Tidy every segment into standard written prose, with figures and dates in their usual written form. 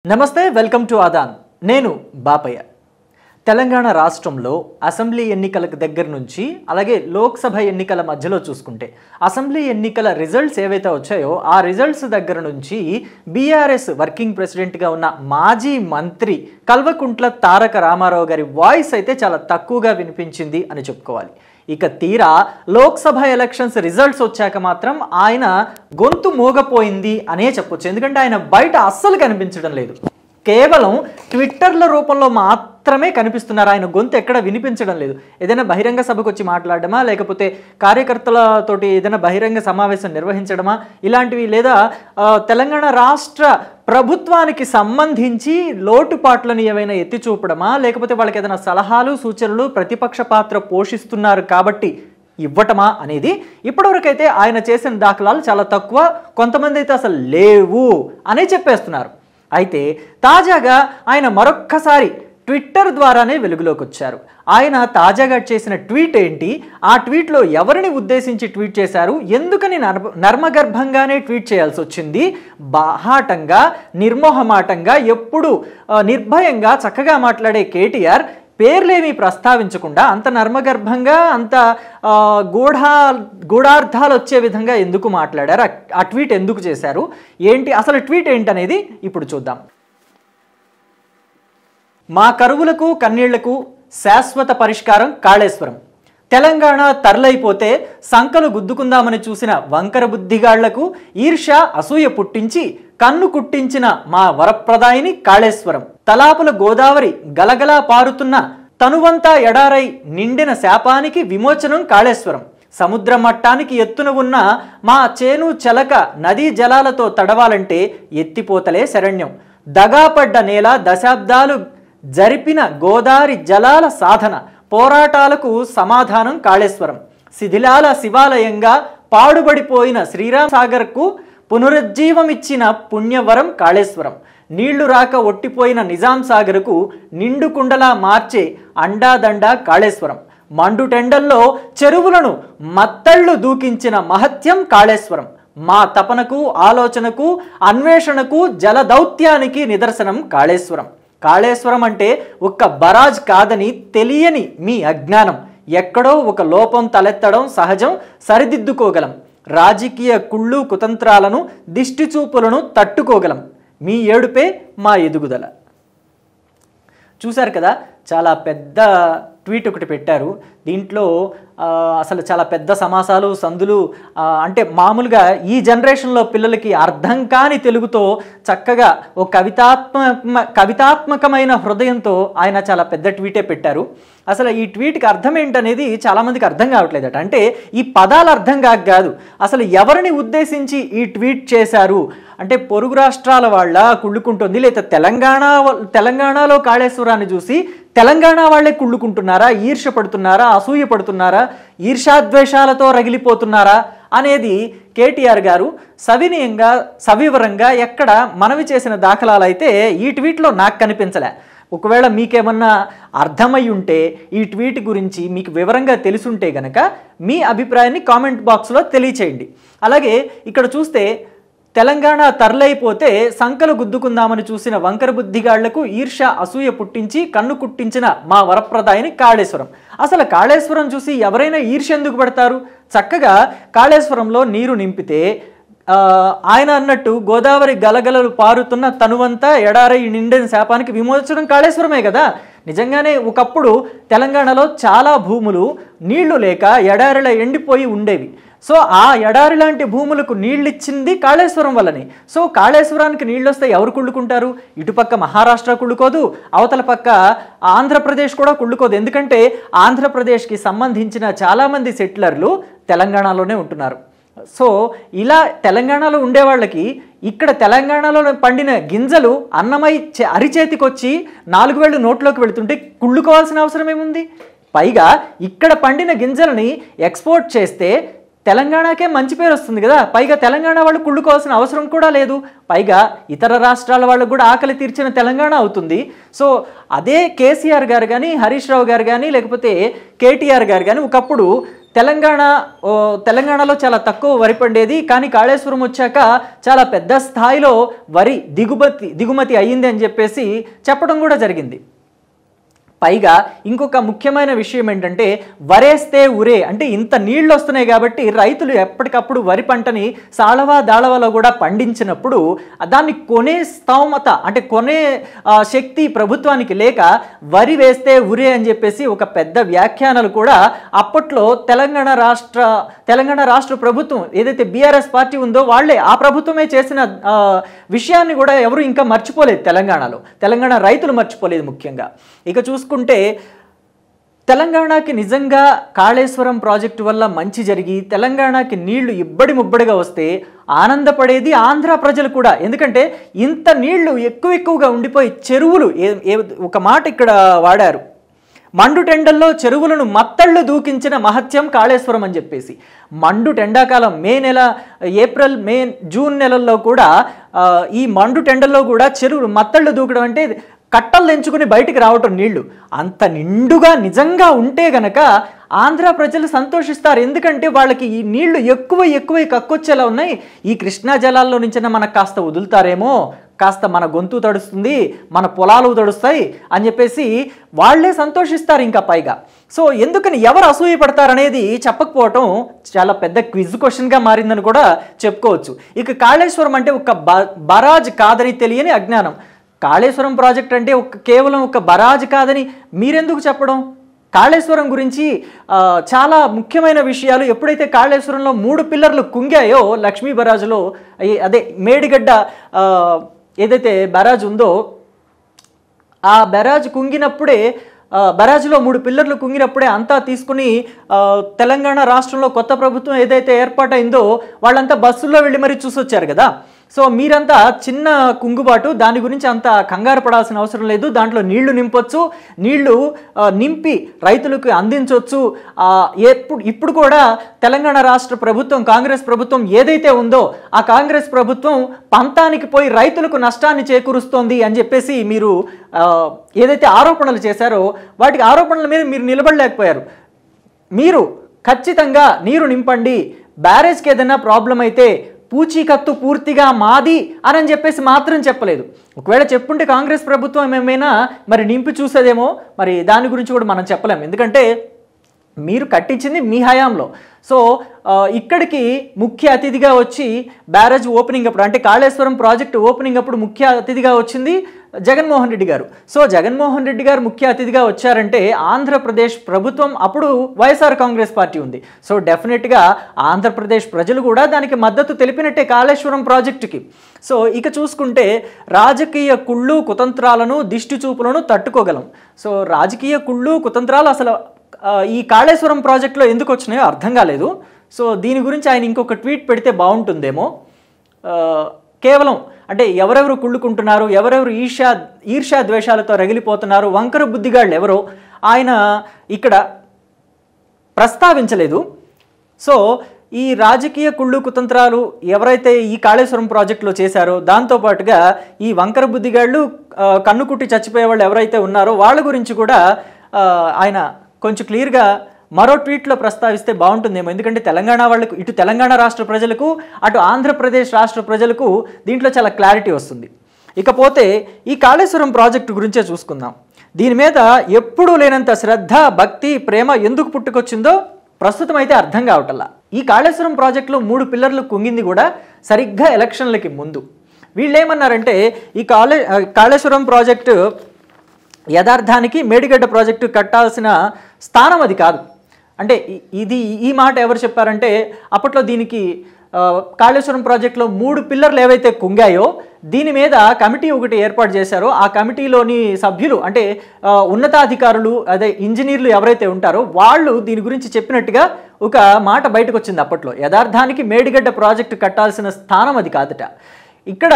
నమస్తే welcome to Aadan నేను బాపయ్య తెలంగాణ రాష్ట్రంలో అసెంబ్లీ ఎన్నికలకు దగ్గర నుంచి అలాగే లోక్సభ ఎన్నికల మధ్యలో చూసుకుంటే అసెంబ్లీ ఎన్నికల రిజల్ట్స్ ఏవైతే వచ్చాయో ఆ రిజల్ట్స్ దగ్గర నుంచి బీఆర్ఎస్ వర్కింగ్ ప్రెసిడెంట్గా ఉన్న మాజీ మంత్రి కల్వకుంట్ల తారక రామారావు గారి వాయిస్ అయితే చాలా తక్కువగా వినిపించింది అని చెప్పుకోవాలి. ఇక తీరా లోక్సభ ఎలక్షన్స్ రిజల్ట్స్ వచ్చాక మాత్రం ఆయన గొంతు మోగపోయింది అనే చెప్పొచ్చు. ఎందుకంటే ఆయన బయట అస్సలు కనిపించడం లేదు, కేవలం ట్విట్టర్ల రూపంలో మాత్రమే కనిపిస్తున్నారు. ఆయన గొంతు ఎక్కడ వినిపించడం లేదు. ఏదైనా బహిరంగ సభకు వచ్చి మాట్లాడడమా, లేకపోతే కార్యకర్తలతోటి ఏదైనా బహిరంగ సమావేశం నిర్వహించడమా ఇలాంటివి, లేదా తెలంగాణ రాష్ట్ర ప్రభుత్వానికి సంబంధించి లోటుపాట్లను ఏవైనా ఎత్తి చూపడమా, లేకపోతే వాళ్ళకి ఏదైనా సలహాలు సూచనలు ప్రతిపక్ష పాత్ర పోషిస్తున్నారు కాబట్టి ఇవ్వటమా అనేది ఇప్పటివరకైతే ఆయన చేసిన దాఖలాలు చాలా తక్కువ. కొంతమంది అయితే అసలు లేవు అనే చెప్పేస్తున్నారు. అయితే తాజాగా ఆయన మరొక్కసారి ట్విట్టర్ ద్వారానే వెలుగులోకి వచ్చారు. ఆయన తాజాగా చేసిన ట్వీట్ ఏంటి, ఆ ట్వీట్లో ఎవరిని ఉద్దేశించి ట్వీట్ చేశారు, ఎందుకని నర్మగర్భంగానే ట్వీట్ చేయాల్సి వచ్చింది, బాహాటంగా నిర్మోహమాటంగా ఎప్పుడు నిర్భయంగా చక్కగా మాట్లాడే కేటీఆర్ పేర్లేమీ ప్రస్తావించకుండా అంత నర్మగర్భంగా అంత గూఢార్థాలు వచ్చే విధంగా ఎందుకు మాట్లాడారు, ఆ ట్వీట్ ఎందుకు చేశారు, ఏంటి అసలు ట్వీట్ ఏంటనేది ఇప్పుడు చూద్దాం. మా కరువులకు కన్నీళ్లకు శాశ్వత పరిష్కారం కాళేశ్వరం. తెలంగాణ తరలైపోతే సంకలు గుద్దుకుందామని చూసిన వంకర బుద్ధిగాళ్లకు ఈర్ష్య అసూయ పుట్టించి కన్ను కుట్టించిన మా వరప్రదాయిని కాళేశ్వరం. తలాపుల గోదావరి గలగలా పారుతున్న తనువంతా ఎడారై నిండిన శాపానికి విమోచనం కాళేశ్వరం. సముద్ర మట్టానికి ఎత్తున ఉన్న మా చేను చెలక నదీ జలాలతో తడవాలంటే ఎత్తిపోతలే శరణ్యం. దగాపడ్డ నేల దశాబ్దాలు జరిపిన గోదావరి జలాల సాధన పోరాటాలకు సమాధానం కాళేశ్వరం. శిథిలాల శివాలయంగా పాడుబడిపోయిన శ్రీరామ్ సాగర్కు పునరుజ్జీవమిచ్చిన పుణ్యవరం కాళేశ్వరం. నీళ్లు రాక ఒట్టిపోయిన నిజాం సాగర్కు నిండు కుండలా మార్చే అండాదండా కాళేశ్వరం. మండుటెండల్లో చెరువులను మత్తళ్ళు దూకించిన మహత్యం కాళేశ్వరం. మా తపనకు ఆలోచనకు అన్వేషణకు జలదౌత్యానికి నిదర్శనం కాళేశ్వరం. కాళేశ్వరం అంటే ఒక్క బరాజ్ కాదని తెలియని మీ అజ్ఞానం. ఎక్కడో ఒక లోపం తలెత్తడం సహజం, సరిదిద్దుకోగలం. రాజకీయ కుళ్ళు కుతంత్రాలను దిష్టి చూపులను తట్టుకోగలం. మీ ఏడుపే మా ఎదుగుదల. చూశారు కదా, చాలా పెద్ద ట్వీట్ ఒకటి పెట్టారు. దీంట్లో అసలు చాలా పెద్ద సమాసాలు సందులు, అంటే మామూలుగా ఈ జనరేషన్లో పిల్లలకి అర్థం కాని తెలుగుతో చక్కగా ఓ కవితాత్మకమైన హృదయంతో ఆయన చాలా పెద్ద ట్వీటే పెట్టారు. అసలు ఈ ట్వీట్కి అర్థం ఏంటనేది చాలామందికి అర్థం కావట్లేదట. అంటే ఈ పదాలు అర్థం కాదు, అసలు ఎవరిని ఉద్దేశించి ఈ ట్వీట్ చేశారు అంటే పొరుగు రాష్ట్రాల వాళ్ళ కుళ్ళుకుంటుంది, లేదా తెలంగాణలో కాళేశ్వరాన్ని చూసి తెలంగాణ వాళ్ళే కుళ్ళుకుంటున్నారా, ఈర్ష పడుతున్నారా, అసూయ పడుతున్నారా, ఈర్షాద్వేషాలతో రగిలిపోతున్నారా అనేది కేటీఆర్ గారు సవినయంగా సవివరంగా ఎక్కడ మనవి చేసిన దాఖలాలు అయితే ఈ ట్వీట్లో నాకు కనిపించలే. ఒకవేళ మీకేమన్నా అర్థమై ఉంటే ఈ ట్వీట్ గురించి మీకు వివరంగా తెలుసుంటే గనక మీ అభిప్రాయాన్ని కామెంట్ బాక్స్లో తెలియచేయండి. అలాగే ఇక్కడ చూస్తే తెలంగాణ తరలైపోతే సంకలు గుద్దుకుందామని చూసిన వంకర బుద్ధిగాళ్లకు ఈర్ష్య అసూయ పుట్టించి కన్ను కుట్టించిన మా వరప్రదాయిని కాళేశ్వరం. అసలు కాళేశ్వరం చూసి ఎవరైనా ఈర్ష్య ఎందుకు పడతారు? చక్కగా కాళేశ్వరంలో నీరు నింపితే ఆయన అన్నట్టు గోదావరి గలగలలు పారుతున్న తనువంతా ఎడారై నిండిన శాపానికి విమోచనం కాళేశ్వరమే కదా. నిజంగానే ఒకప్పుడు తెలంగాణలో చాలా భూములు నీళ్లు లేక ఎడారిలో ఎండిపోయి ఉండేవి. సో ఆ ఎడారి లాంటి భూములకు నీళ్ళిచ్చింది కాళేశ్వరం వల్లనే. సో కాళేశ్వరానికి నీళ్ళు వస్తే ఎవరు కుళ్ళుకుంటారు? ఇటుపక్క మహారాష్ట్ర కుళ్ళుకోదు, అవతల పక్క ఆంధ్రప్రదేశ్ కూడా కుళ్ళుకోదు. ఎందుకంటే ఆంధ్రప్రదేశ్కి సంబంధించిన చాలామంది సెటిలర్లు తెలంగాణలోనే ఉంటున్నారు. సో ఇలా తెలంగాణలో ఉండేవాళ్ళకి ఇక్కడ తెలంగాణలో పండిన గింజలు అన్నమై అరిచేతికొచ్చి 4 వేళ్ళు నోట్లోకి వెళుతుంటే కుళ్ళుకోవాల్సిన అవసరం ఏముంది? పైగా ఇక్కడ పండిన గింజలని ఎక్స్పోర్ట్ చేస్తే తెలంగాణకే మంచి పేరు వస్తుంది కదా. పైగా తెలంగాణ వాళ్ళు కుళ్ళుకోవాల్సిన అవసరం కూడా లేదు. పైగా ఇతర రాష్ట్రాల వాళ్ళకు కూడా ఆకలి తీర్చిన తెలంగాణ అవుతుంది. సో అదే కేసీఆర్ గారు కానీ, హరీష్ రావు గారు కానీ, లేకపోతే కేటీఆర్ గారు కానీ ఒకప్పుడు తెలంగాణలో చాలా తక్కువ వరి పండేది, కానీ కాళేశ్వరం వచ్చాక చాలా పెద్ద స్థాయిలో వరి దిగుమతి అయ్యింది అని చెప్పేసి చెప్పడం కూడా జరిగింది. పైగా ఇంకొక ముఖ్యమైన విషయం ఏంటంటే వరేస్తే ఉరే, అంటే ఇంత నీళ్ళు వస్తున్నాయి కాబట్టి రైతులు ఎప్పటికప్పుడు వరి పంటని సాళవా దాళవలో కూడా పండించినప్పుడు దాన్ని కొనే స్తోమత, అంటే కొనే శక్తి ప్రభుత్వానికి లేక వరి వేస్తే ఉరే అని చెప్పేసి ఒక పెద్ద వ్యాఖ్యానాలు కూడా అప్పట్లో తెలంగాణ రాష్ట్ర ప్రభుత్వం ఏదైతే బీఆర్ఎస్ పార్టీ ఉందో వాళ్ళే, ఆ ప్రభుత్వమే చేసిన విషయాన్ని కూడా ఎవరు ఇంకా మర్చిపోలేదు. తెలంగాణ రైతులు మర్చిపోలేదు. ముఖ్యంగా ఇక చూసుకుంటే తెలంగాణకి నిజంగా కాళేశ్వరం ప్రాజెక్టు వల్ల మంచి జరిగి తెలంగాణకి నీళ్లు ఇబ్బడి ముబ్బడిగా వస్తే ఆనందపడేది ఆంధ్ర ప్రజలు కూడా. ఎందుకంటే ఇంత నీళ్లు ఎక్కువగా ఉండిపోయి చెరువులు, ఒక మాట ఇక్కడ వాడారు, మండుటెండల్లో చెరువులను మత్తళ్ళు దూకించిన మహత్యం కాళేశ్వరం అని చెప్పేసి. ఎండాకాలం ఏప్రిల్ మే జూన్ నెలల్లో కూడా ఈ మండుటెండల్లో కూడా చెరువులు మత్తళ్ళు దూకడం అంటే కట్టలు తెంచుకుని బయటికి రావటం నీళ్లు అంత నిండుగా నిజంగా ఉంటే గనక ఆంధ్ర ప్రజలు సంతోషిస్తారు. ఎందుకంటే వాళ్ళకి ఈ నీళ్లు ఎక్కువ కక్కొచ్చేలా ఉన్నాయి. ఈ కృష్ణా జలాల్లో నుంచి మనకు కాస్త వదులుతారేమో, కాస్త మన గొంతు తడుస్తుంది, మన పొలాలు తడుస్తాయి అని చెప్పేసి వాళ్లే సంతోషిస్తారు ఇంకా పైగా. సో ఎందుకని ఎవరు అసూయపడతారనేది చెప్పకపోవటం చాలా పెద్ద క్విజ్ క్వశ్చన్గా మారిందని కూడా చెప్పుకోవచ్చు. ఇక కాళేశ్వరం అంటే ఒక బరాజ్ కాదని తెలియని అజ్ఞానం. కాళేశ్వరం ప్రాజెక్ట్ అంటే కేవలం ఒక బరాజ్ కాదని మీరెందుకు చెప్పడం? కాళేశ్వరం గురించి చాలా ముఖ్యమైన విషయాలు, ఎప్పుడైతే కాళేశ్వరంలో 3 పిల్లర్లు కుంగాయో లక్ష్మీ బరాజులో, అదే మేడిగడ్డ ఏదైతే బరాజ్ ఉందో ఆ బరాజ్ కుంగినప్పుడే, బరాజ్లో 3 పిల్లర్లు కుంగినప్పుడే అంతా తీసుకుని తెలంగాణ రాష్ట్రంలో కొత్త ప్రభుత్వం ఏదైతే ఏర్పాటైందో వాళ్ళంతా బస్సుల్లో వెళ్ళి మరీ చూసొచ్చారు కదా. సో మీరంతా చిన్న కుంగుబాటు, దాని గురించి అంత కంగారు పడాల్సిన అవసరం లేదు. దాంట్లో నీళ్లు నింపొచ్చు, నీళ్లు నింపి రైతులకు అందించవచ్చు. ఇప్పుడు కూడా తెలంగాణ రాష్ట్ర ప్రభుత్వం, కాంగ్రెస్ ప్రభుత్వం ఏదైతే ఉందో ఆ కాంగ్రెస్ ప్రభుత్వం పంతానికి పోయి రైతులకు నష్టాన్ని చేకూరుస్తోంది అని చెప్పేసి మీరు ఏదైతే ఆరోపణలు చేశారో వాటికి ఆరోపణల మీద మీరు నిలబడలేకపోయారు. మీరు ఖచ్చితంగా నీరు నింపండి, బ్యారేజ్కి ఏదైనా ప్రాబ్లం అయితే పూచీకత్తు పూర్తిగా మాది అని చెప్పేసి మాత్రం చెప్పలేదు. ఒకవేళ చెప్పుంటే కాంగ్రెస్ ప్రభుత్వం ఏమైనా మరి నింపి చూసేదేమో, మరి దాని గురించి కూడా మనం చెప్పలేము. ఎందుకంటే మీరు కట్టించింది మీ హయాంలో. సో ఇక్కడికి ముఖ్య అతిథిగా వచ్చి బ్యారేజ్ ఓపెనింగ్ అప్పుడు, అంటే కాళేశ్వరం ప్రాజెక్టు ఓపెనింగ్ అప్పుడు ముఖ్య అతిథిగా వచ్చింది జగన్మోహన్ రెడ్డి గారు. సో జగన్మోహన్ రెడ్డి గారు ముఖ్య అతిథిగా వచ్చారంటే ఆంధ్రప్రదేశ్ ప్రభుత్వం, అప్పుడు వైఎస్ఆర్ కాంగ్రెస్ పార్టీ ఉంది. సో డెఫినెట్గా ఆంధ్రప్రదేశ్ ప్రజలు కూడా దానికి మద్దతు తెలిపినట్టే కాళేశ్వరం ప్రాజెక్టుకి. సో ఇక చూసుకుంటే రాజకీయ కుళ్ళు కుతంత్రాలను దిష్టి చూపులను తట్టుకోగలం. సో రాజకీయ కుళ్ళు కుతంత్రాలు అసలు ఈ కాళేశ్వరం ప్రాజెక్టులో ఎందుకు వచ్చినాయో అర్థం కాలేదు. సో దీని గురించి ఆయన ఇంకొక ట్వీట్ పెడితే బాగుంటుందేమో. కేవలం అంటే ఎవరెవరు కుళ్ళుకుంటున్నారు, ఎవరెవరు ఈర్ష్యా ద్వేషాలతో రగిలిపోతున్నారు, వంకర బుద్ధిగాళ్ళు ఎవరో ఆయన ఇక్కడ ప్రస్తావించలేదు. సో ఈ రాజకీయ కుళ్ళు కుతంత్రాలు ఎవరైతే ఈ కాళేశ్వరం ప్రాజెక్టులో చేశారో దాంతోపాటుగా ఈ వంకర బుద్ధిగాళ్ళు కన్నుకుట్టి చచ్చిపోయే వాళ్ళు ఎవరైతే ఉన్నారో వాళ్ళ గురించి కూడా ఆయన కొంచెం క్లియర్గా మరో ట్వీట్లో ప్రస్తావిస్తే బాగుంటుందేమో. ఎందుకంటే తెలంగాణ వాళ్ళకు, ఇటు తెలంగాణ రాష్ట్ర ప్రజలకు అటు ఆంధ్రప్రదేశ్ రాష్ట్ర ప్రజలకు దీంట్లో చాలా క్లారిటీ వస్తుంది. ఇకపోతే ఈ కాళేశ్వరం ప్రాజెక్టు గురించే చూసుకుందాం. దీని మీద ఎప్పుడూ లేనంత శ్రద్ధ, భక్తి, ప్రేమ ఎందుకు పుట్టుకొచ్చిందో ప్రస్తుతం అయితే అర్థం కావటల్లా. ఈ కాళేశ్వరం ప్రాజెక్టులో 3 పిల్లర్లు కుంగింది కూడా సరిగ్గా ఎలక్షన్లకి ముందు. వీళ్ళు ఏమన్నారంటే ఈ కాళేశ్వరం ప్రాజెక్టు యథార్థానికి మేడిగడ్డ ప్రాజెక్టు కట్టాల్సిన స్థానం అది కాదు. అంటే ఈ మాట ఎవరు చెప్పారంటే అప్పట్లో దీనికి కాళేశ్వరం ప్రాజెక్టులో 3 పిల్లర్లు ఏవైతే కుంగాయో దీని మీద కమిటీ ఒకటి ఏర్పాటు చేశారో ఆ కమిటీలోని సభ్యులు, అంటే ఉన్నతాధికారులు, అదే ఇంజనీర్లు ఎవరైతే ఉంటారో వాళ్ళు దీని గురించి చెప్పినట్టుగా ఒక మాట బయటకు వచ్చింది అప్పట్లో. యథార్థానికి మేడిగడ్డ ప్రాజెక్టు కట్టాల్సిన స్థానం అది కాదట. ఇక్కడ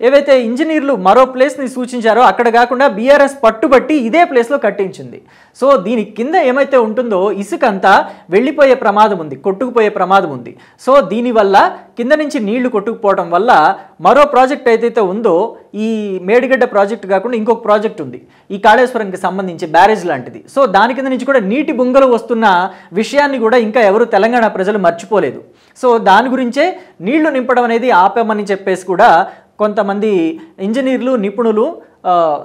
ఏవైతే ఇంజనీర్లు మరో ప్లేస్ని సూచించారో అక్కడ కాకుండా బీఆర్ఎస్ పట్టుబట్టి ఇదే ప్లేస్లో కట్టించింది. సో దీని కింద ఏమైతే ఉంటుందో ఇసుక అంతా వెళ్ళిపోయే ప్రమాదం ఉంది, కొట్టుకుపోయే ప్రమాదం ఉంది. సో దీనివల్ల కింద నుంచి నీళ్లు కొట్టుకుపోవడం వల్ల మరో ప్రాజెక్ట్ ఏదైతే ఉందో ఈ మేడిగడ్డ ప్రాజెక్ట్ కాకుండా ఇంకొక ప్రాజెక్ట్ ఉంది ఈ కాళేశ్వరంకి సంబంధించి బ్యారేజ్ లాంటిది. సో దాని కింద నుంచి కూడా నీటి బుంగలు వస్తున్న విషయాన్ని కూడా ఇంకా ఎవరు తెలంగాణ ప్రజలు మర్చిపోలేదు. సో దాని గురించే నీళ్లు నింపడం అనేది ఆపామని చెప్పేసి కూడా కొంతమంది ఇంజనీర్లు నిపుణులు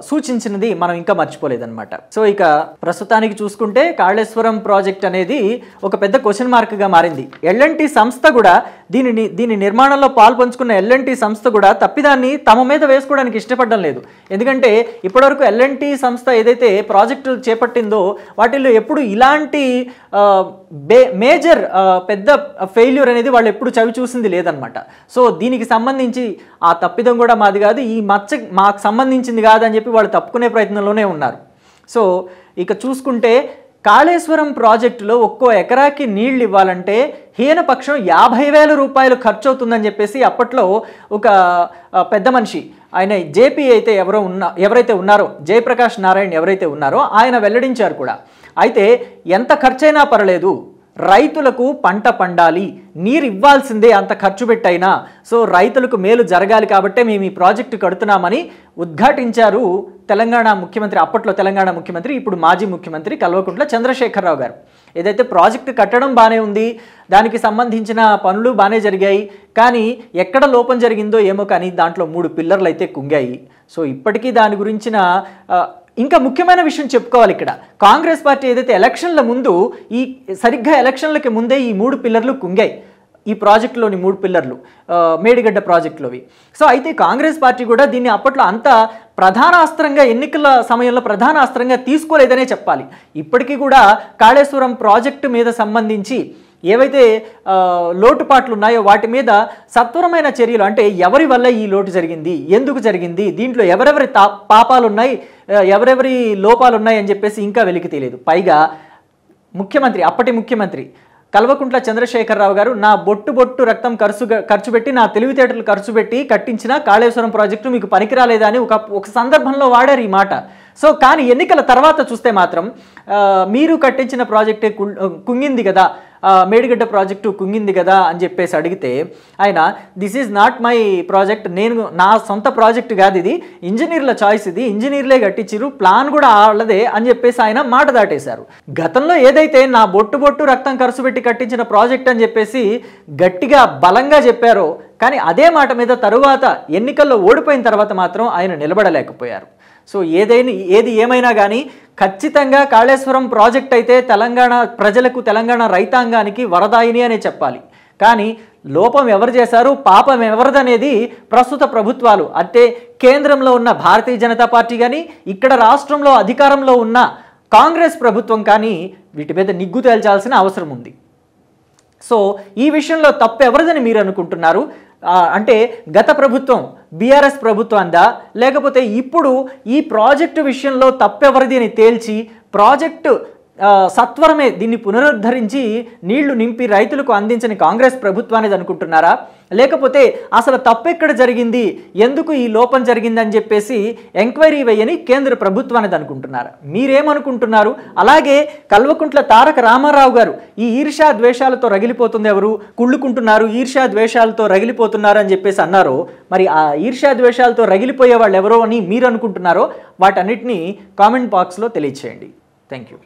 సూచించినది మనం ఇంకా మర్చిపోలేదన్నమాట. సో ఇక ప్రస్తుతానికి చూసుకుంటే కాళేశ్వరం ప్రాజెక్ట్ అనేది ఒక పెద్ద క్వశ్చన్ మార్క్గా మారింది. ఎల్ఎన్టీ సంస్థ కూడా దీని నిర్మాణంలో పాల్పంచుకున్న ఎల్ఎన్టీ సంస్థ కూడా తప్పిదాన్ని తమ మీద వేసుకోవడానికి ఇష్టపడడం లేదు. ఎందుకంటే ఇప్పటివరకు ఎల్ఎన్టీ సంస్థ ఏదైతే ప్రాజెక్టులు చేపట్టిందో వాటిల్లో ఎప్పుడు ఇలాంటి మేజర్ పెద్ద ఫెయిల్యూర్ అనేది వాళ్ళు ఎప్పుడు చవి చూసింది లేదనమాట. సో దీనికి సంబంధించి ఆ తప్పిదం కూడా మాది కాదు, ఈ మచ్చ మాకు సంబంధించింది కాదని చెప్పి వాళ్ళు తప్పుకునే ప్రయత్నంలోనే ఉన్నారు. సో ఇక చూసుకుంటే కాళేశ్వరం ప్రాజెక్టులో ఒక్కో ఎకరాకి నీళ్లు ఇవ్వాలంటే హీనపక్షం 50,000 రూపాయలు ఖర్చు అవుతుందని చెప్పేసి అప్పట్లో ఒక పెద్ద మనిషి ఆయన జేపీ అయితే ఎవరైతే ఉన్నారో జయప్రకాష్ నారాయణ ఎవరైతే ఉన్నారో ఆయన వెల్లడించారు కూడా. అయితే ఎంత ఖర్చైనా పర్లేదు, రైతులకు పంట పండాలి, నీరు ఇవ్వాల్సిందే అంత ఖర్చు పెట్టైనా. సో రైతులకు మేలు జరగాలి కాబట్టే మేము ఈ ప్రాజెక్టు కడుతున్నామని ఉద్ఘాటించారు తెలంగాణ ముఖ్యమంత్రి, అప్పట్లో తెలంగాణ ముఖ్యమంత్రి, ఇప్పుడు మాజీ ముఖ్యమంత్రి కల్వకుంట్ల చంద్రశేఖరరావు గారు. ఏదైతే ప్రాజెక్టు కట్టడం బాగానే ఉంది, దానికి సంబంధించిన పనులు బాగానే జరిగాయి, కానీ ఎక్కడ లోపం జరిగిందో ఏమో కానీ దాంట్లో 3 పిల్లర్లు అయితే కుంగాయి. సో ఇప్పటికీ దాని గురించిన ఇంకా ముఖ్యమైన విషయం చెప్పుకోవాలి. ఇక్కడ కాంగ్రెస్ పార్టీ ఏదైతే ఎలక్షన్ల ముందు సరిగ్గా ఎలక్షన్లకి ముందే ఈ 3 పిల్లర్లు కుంగాయి, ఈ ప్రాజెక్టులోని 3 పిల్లర్లు మేడిగడ్డ ప్రాజెక్టులోవి. సో అయితే కాంగ్రెస్ పార్టీ కూడా దీన్ని అప్పట్లో అంత ప్రధాన అస్త్రంగా ఎన్నికల సమయంలో ప్రధాన అస్త్రంగా తీసుకోలేదనే చెప్పాలి. ఇప్పటికీ కూడా కాళేశ్వరం ప్రాజెక్టు మీద సంబంధించి ఏవైతే లోటుపాట్లు ఉన్నాయో వాటి మీద సత్వరమైన చర్యలు, అంటే ఎవరి వల్ల ఈ లోటు జరిగింది, ఎందుకు జరిగింది, దీంట్లో ఎవరెవరి పాపాలు ఉన్నాయి, ఎవరెవరి లోపాలు ఉన్నాయి అని చెప్పేసి ఇంకా వెలికి తెలియదు. పైగా అప్పటి ముఖ్యమంత్రి కల్వకుంట్ల చంద్రశేఖరరావు గారు నా బొట్టు రక్తం ఖర్చు పెట్టి, నా తెలివితేటలు ఖర్చు పెట్టి కట్టించిన కాళేశ్వరం ప్రాజెక్టు మీకు పనికిరాలేదా అని ఒక సందర్భంలో వాడారు ఈ మాట. సో కానీ ఎన్నికల తర్వాత చూస్తే మాత్రం మీరు కట్టించిన ప్రాజెక్టే కుంగింది కదా, మేడిగడ్డ ప్రాజెక్టు కుంగింది కదా అని చెప్పేసి అడిగితే ఆయన this is not my project, నా సొంత ప్రాజెక్ట్ కాదు, ఇది ఇంజనీర్ల చాయిస్, ఇది ఇంజనీర్లే కట్టించారు, ప్లాన్ కూడా వాళ్ళదే అని చెప్పేసి ఆయన మాట దాటేశారు. గతంలో ఏదైతే నా బొట్టు రక్తం ఖర్చు పెట్టి కట్టించిన ప్రాజెక్ట్ అని చెప్పేసి గట్టిగా బలంగా చెప్పారో, కానీ అదే మాట మీద తరువాత ఎన్నికల్లో ఓడిపోయిన తర్వాత మాత్రం ఆయన నిలబడలేకపోయారు. సో ఏది ఏమైనా కానీ ఖచ్చితంగా కాళేశ్వరం ప్రాజెక్ట్ అయితే తెలంగాణ ప్రజలకు, తెలంగాణ రైతాంగానికి వరదాయిని అనే చెప్పాలి. కానీ లోపం ఎవరు చేశారు, పాపం ఎవరిదనేది ప్రస్తుత ప్రభుత్వాలు, అంటే కేంద్రంలో ఉన్న భారతీయ జనతా పార్టీ కానీ ఇక్కడ రాష్ట్రంలో అధికారంలో ఉన్న కాంగ్రెస్ ప్రభుత్వం కానీ వీటి మీద నిగ్గు తేల్చాల్సిన అవసరం ఉంది. సో ఈ విషయంలో తప్పు ఎవరిదని మీరు అనుకుంటున్నారు? అంటే గత ప్రభుత్వం బీఆర్ఎస్ ప్రభుత్వందా, లేకపోతే ఇప్పుడు ఈ ప్రాజెక్టు విషయంలో తప్పెవరిది అని తేల్చి ప్రాజెక్టు సత్వరమే దీన్ని పునరుద్ధరించి నీళ్లు నింపి రైతులకు అందించని కాంగ్రెస్ ప్రభుత్వానికి అనుకుంటున్నారా, లేకపోతే అసలు తప్పెక్కడ జరిగింది, ఎందుకు ఈ లోపం జరిగిందని చెప్పేసి ఎంక్వైరీ వేయని కేంద్ర ప్రభుత్వానికి అనుకుంటున్నారా? మీరేమనుకుంటున్నారు? అలాగే కల్వకుంట్ల తారక రామారావు గారు ఈ ఈర్ష్యా ద్వేషాలతో రగిలిపోతుంది ఎవరు, కుళ్ళుకుంటున్నారు, ఈర్ష్యా ద్వేషాలతో రగిలిపోతున్నారు అని చెప్పేసి అన్నారో, మరి ఆ ఈర్ష్యా ద్వేషాలతో రగిలిపోయే వాళ్ళు ఎవరో అని మీరు అనుకుంటున్నారో వాటన్నిటినీ కామెంట్ బాక్స్లో తెలియచేయండి. Thank you.